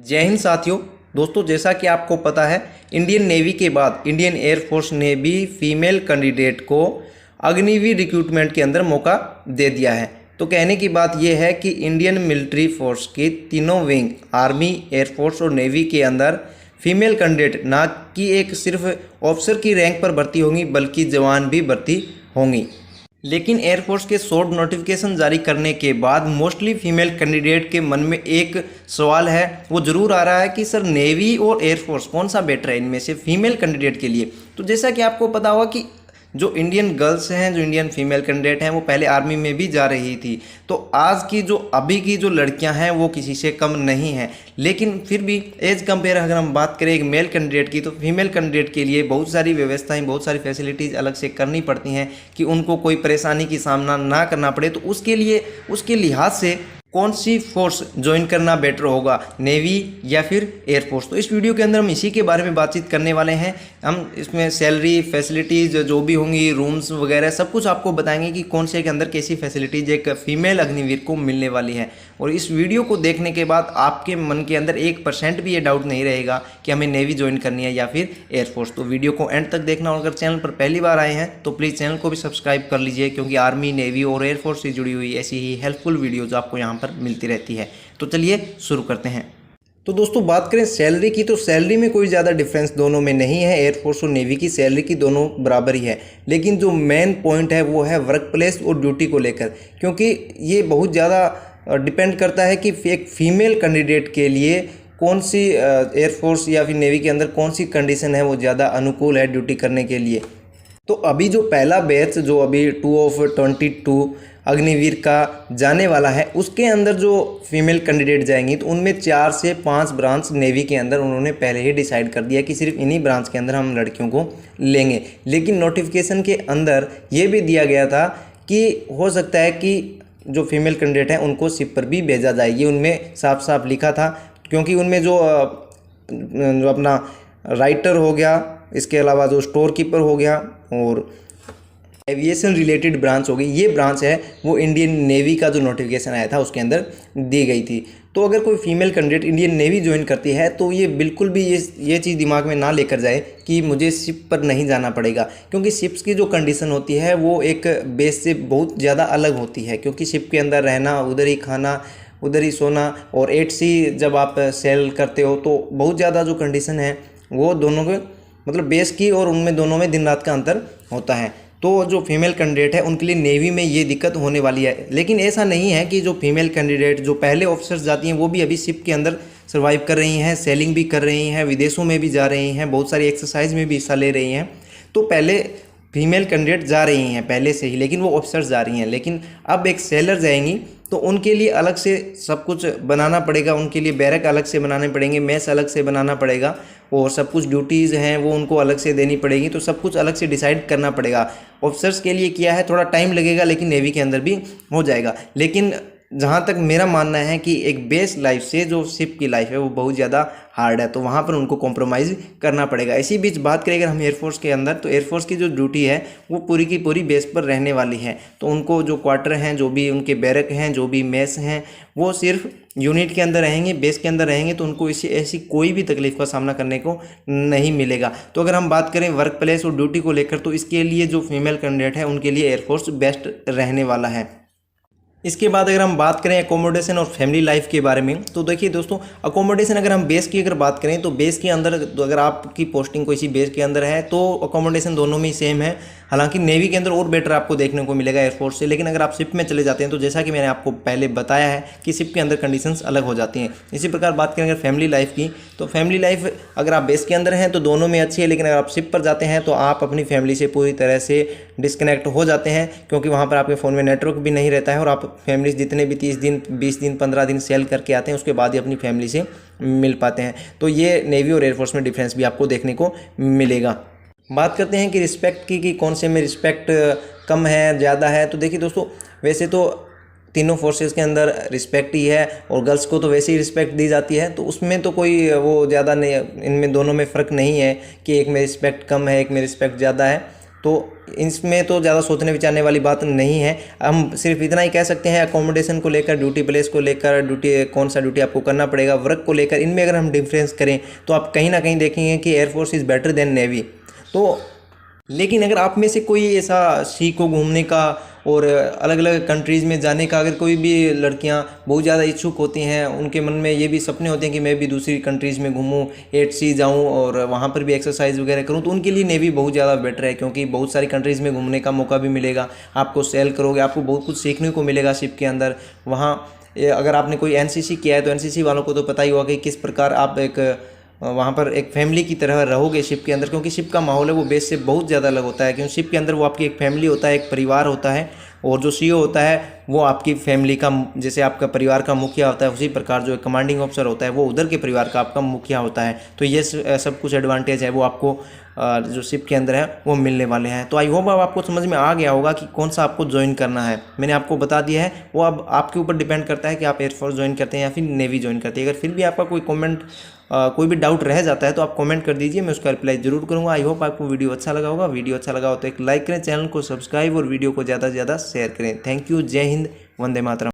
जय हिंद साथियों। दोस्तों, जैसा कि आपको पता है, इंडियन नेवी के बाद इंडियन एयरफोर्स ने भी फीमेल कैंडिडेट को अग्निवीर रिक्रूटमेंट के अंदर मौका दे दिया है। तो कहने की बात यह है कि इंडियन मिलिट्री फोर्स की तीनों विंग, आर्मी, एयरफोर्स और नेवी के अंदर फीमेल कैंडिडेट ना कि एक सिर्फ ऑफिसर की रैंक पर भर्ती होंगी बल्कि जवान भी भर्ती होंगी। लेकिन एयरफोर्स के शॉर्ट नोटिफिकेशन जारी करने के बाद मोस्टली फीमेल कैंडिडेट के मन में एक सवाल है, वो ज़रूर आ रहा है कि सर नेवी और एयरफोर्स कौन सा बेटर है इनमें से फीमेल कैंडिडेट के लिए। तो जैसा कि आपको पता होगा कि जो इंडियन गर्ल्स हैं, जो इंडियन फीमेल कैंडिडेट हैं, वो पहले आर्मी में भी जा रही थी। तो आज की जो अभी की जो लड़कियां हैं वो किसी से कम नहीं हैं। लेकिन फिर भी एज कंपेयर अगर हम बात करें एक मेल कैंडिडेट की, तो फीमेल कैंडिडेट के लिए बहुत सारी व्यवस्थाएं, बहुत सारी फैसिलिटीज़ अलग से करनी पड़ती हैं कि उनको कोई परेशानी की सामना ना करना पड़े। तो उसके लिहाज से कौन सी फोर्स ज्वाइन करना बेटर होगा, नेवी या फिर एयरफोर्स। तो इस वीडियो के अंदर हम इसी के बारे में बातचीत करने वाले हैं। हम इसमें सैलरी, फैसिलिटीज़ जो भी होंगी, रूम्स वगैरह सब कुछ आपको बताएंगे कि कौन से के अंदर कैसी फैसिलिटीज़ एक फीमेल अग्निवीर को मिलने वाली है। और इस वीडियो को देखने के बाद आपके मन के अंदर 1% भी ये डाउट नहीं रहेगा कि हमें नेवी ज्वाइन करनी है या फिर एयरफोर्स। तो वीडियो को एंड तक देखना, और अगर चैनल पर पहली बार आए हैं तो प्लीज़ चैनल को भी सब्सक्राइब कर लीजिए, क्योंकि आर्मी, नेवी और एयरफोर्स से जुड़ी हुई ऐसी ही हेल्पफुल वीडियोज़ आपको यहाँ पर मिलती रहती है। तो चलिए शुरू करते हैं। तो दोस्तों, बात करें सैलरी की, तो सैलरी में कोई ज़्यादा डिफरेंस दोनों में नहीं है। एयरफोर्स और नेवी की सैलरी की दोनों बराबर ही है। लेकिन जो मेन पॉइंट है वो है वर्क प्लेस और ड्यूटी को लेकर, क्योंकि ये बहुत ज़्यादा डिपेंड करता है कि एक फीमेल कैंडिडेट के लिए कौन सी एयरफोर्स या फिर नेवी के अंदर कौन सी कंडीशन है वो ज़्यादा अनुकूल है ड्यूटी करने के लिए। तो अभी जो पहला बैच जो अभी 2/22 अग्निवीर का जाने वाला है, उसके अंदर जो फीमेल कैंडिडेट जाएंगी तो उनमें 4 से 5 ब्रांच नेवी के अंदर उन्होंने पहले ही डिसाइड कर दिया कि सिर्फ इन्हीं ब्रांच के अंदर हम लड़कियों को लेंगे। लेकिन नोटिफिकेशन के अंदर ये भी दिया गया था कि हो सकता है कि जो फीमेल कैंडिडेट हैं उनको शिप पर भी भेजा जाए। ये उनमें साफ साफ लिखा था, क्योंकि उनमें जो अपना राइटर हो गया, इसके अलावा जो स्टोर कीपर हो गया और एविएशन रिलेटेड ब्रांच हो गई, ये ब्रांच है वो इंडियन नेवी का जो नोटिफिकेशन आया था उसके अंदर दी गई थी। तो अगर कोई female candidate Indian navy join करती है तो ये बिल्कुल भी ये चीज़ दिमाग में ना लेकर जाए कि मुझे शिप पर नहीं जाना पड़ेगा, क्योंकि शिप्स की जो कंडीशन होती है वो एक बेस से बहुत ज़्यादा अलग होती है। क्योंकि शिप के अंदर रहना, उधर ही खाना, उधर ही सोना, और 8C जब आप सेल करते हो तो बहुत ज़्यादा जो कंडीशन है वो दोनों के मतलब बेस की, और उनमें दोनों में दिन रात का अंतर होता है। तो जो फीमेल कैंडिडेट है उनके लिए नेवी में ये दिक्कत होने वाली है। लेकिन ऐसा नहीं है कि जो फीमेल कैंडिडेट जो पहले ऑफिसर्स जाती हैं वो भी अभी शिप के अंदर सर्वाइव कर रही हैं, सेलिंग भी कर रही हैं, विदेशों में भी जा रही हैं, बहुत सारी एक्सरसाइज में भी हिस्सा ले रही हैं। तो पहले फीमेल कैंडिडेट जा रही हैं पहले से ही, लेकिन वो ऑफिसर्स जा रही हैं। लेकिन अब एक सेलर जाएंगी तो उनके लिए अलग से सब कुछ बनाना पड़ेगा, उनके लिए बैरक अलग से बनाने पड़ेंगे, मेस अलग से बनाना पड़ेगा, और सब कुछ ड्यूटीज़ हैं वो उनको अलग से देनी पड़ेगी। तो सब कुछ अलग से डिसाइड करना पड़ेगा। ऑफिसर्स के लिए किया है, थोड़ा टाइम लगेगा, लेकिन नेवी के अंदर भी हो जाएगा। लेकिन जहाँ तक मेरा मानना है कि एक बेस लाइफ से जो शिप की लाइफ है वो बहुत ज़्यादा हार्ड है, तो वहाँ पर उनको कॉम्प्रोमाइज़ करना पड़ेगा। इसी बीच बात करें अगर हम एयरफोर्स के अंदर, तो एयरफोर्स की जो ड्यूटी है वो पूरी की पूरी बेस पर रहने वाली है। तो उनको जो क्वार्टर हैं, जो भी उनके बैरक हैं, जो भी मेस हैं, वो सिर्फ यूनिट के अंदर रहेंगे, बेस के अंदर रहेंगे। तो उनको ऐसी कोई भी तकलीफ का सामना करने को नहीं मिलेगा। तो अगर हम बात करें वर्क प्लेस और ड्यूटी को लेकर, तो इसके लिए जो फीमेल कैंडिडेट है उनके लिए एयरफोर्स बेस्ट रहने वाला है। इसके बाद अगर हम बात करें अकोमोडेशन और फैमिली लाइफ के बारे में, तो देखिए दोस्तों, अकोमोडेशन अगर हम बेस की अगर बात करें तो बेस के अंदर अगर आपकी पोस्टिंग कोई सी बेस के अंदर है तो अकोमोडेशन दोनों में ही सेम है। हालांकि नेवी के अंदर और बेटर आपको देखने को मिलेगा एयरफोर्स से। लेकिन अगर आप शिप में चले जाते हैं तो जैसा कि मैंने आपको पहले बताया है कि शिप के अंदर कंडीशंस अलग हो जाती हैं। इसी प्रकार बात करें अगर फैमिली लाइफ की, तो फैमिली लाइफ अगर आप बेस के अंदर हैं तो दोनों में अच्छी है। लेकिन अगर आप शिप पर जाते हैं तो आप अपनी फैमिली से पूरी तरह से डिस्कनेक्ट हो जाते हैं, क्योंकि वहाँ पर आपके फ़ोन में नेटवर्क भी नहीं रहता है, और आप फैमिली जितने भी 30 दिन, 20 दिन, 15 दिन सेल करके आते हैं उसके बाद ही अपनी फैमिली से मिल पाते हैं। तो ये नेवी और एयरफोर्स में डिफरेंस भी आपको देखने को मिलेगा। बात करते हैं कि रिस्पेक्ट की कि कौन से में रिस्पेक्ट कम है, ज़्यादा है। तो देखिए दोस्तों, वैसे तो तीनों फोर्सेस के अंदर रिस्पेक्ट ही है, और गर्ल्स को तो वैसे ही रिस्पेक्ट दी जाती है। तो उसमें तो कोई वो ज़्यादा नहीं, इनमें दोनों में फ़र्क नहीं है कि एक में रिस्पेक्ट कम है, एक में रिस्पेक्ट ज़्यादा है। तो इसमें तो ज़्यादा सोचने विचारने वाली बात नहीं है। हम सिर्फ इतना ही कह सकते हैं, अकोमोडेशन को लेकर, ड्यूटी प्लेस को लेकर, ड्यूटी कौन सा ड्यूटी आपको करना पड़ेगा, वर्क को लेकर, इनमें अगर हम डिफरेंस करें तो आप कहीं ना कहीं देखेंगे कि air force is better than navy. तो लेकिन अगर आप में से कोई ऐसा सी को घूमने का और अलग अलग कंट्रीज़ में जाने का, अगर कोई भी लड़कियां बहुत ज़्यादा इच्छुक होती हैं, उनके मन में ये भी सपने होते हैं कि मैं भी दूसरी कंट्रीज़ में घूमूं, 8 सी जाऊं और वहाँ पर भी एक्सरसाइज वगैरह करूं, तो उनके लिए नेवी बहुत ज़्यादा बेटर है, क्योंकि बहुत सारी कंट्रीज़ में घूमने का मौका भी मिलेगा, आपको सेल करोगे, आपको बहुत कुछ सीखने को मिलेगा शिप के अंदर। वहाँ अगर आपने कोई एनसीसी किया है तो एनसीसी वालों को तो पता ही होगा कि किस प्रकार आप एक वहाँ पर एक फैमिली की तरह रहोगे शिप के अंदर, क्योंकि शिप का माहौल है वो बेस से बहुत ज़्यादा अलग होता है, क्योंकि शिप के अंदर वो आपकी एक फैमिली होता है, एक परिवार होता है, और जो सीईओ होता है वो आपकी फैमिली का, जैसे आपका परिवार का मुखिया होता है, उसी प्रकार जो कमांडिंग ऑफिसर होता है वो उधर के परिवार का आपका मुखिया होता है। तो ये सब कुछ एडवांटेज है वो आपको जो शिप के अंदर है वो मिलने वाले हैं। तो आई होप अब आपको समझ में आ गया होगा कि कौन सा आपको ज्वाइन करना है। मैंने आपको बता दिया है, वो अब आपके ऊपर डिपेंड करता है कि आप एयरफोर्स ज्वाइन करते हैं या फिर नेवी ज्वाइन करते हैं। अगर फिर भी आपका कोई भी डाउट रह जाता है तो आप कमेंट कर दीजिए, मैं उसका रिप्लाई जरूर करूंगा। आई होप आपको वीडियो अच्छा लगा होगा। वीडियो अच्छा लगा हो तो एक लाइक करें, चैनल को सब्सक्राइब और वीडियो को ज़्यादा से ज़्यादा शेयर करें। Thank you. जय हिंद, वंदे मातरम।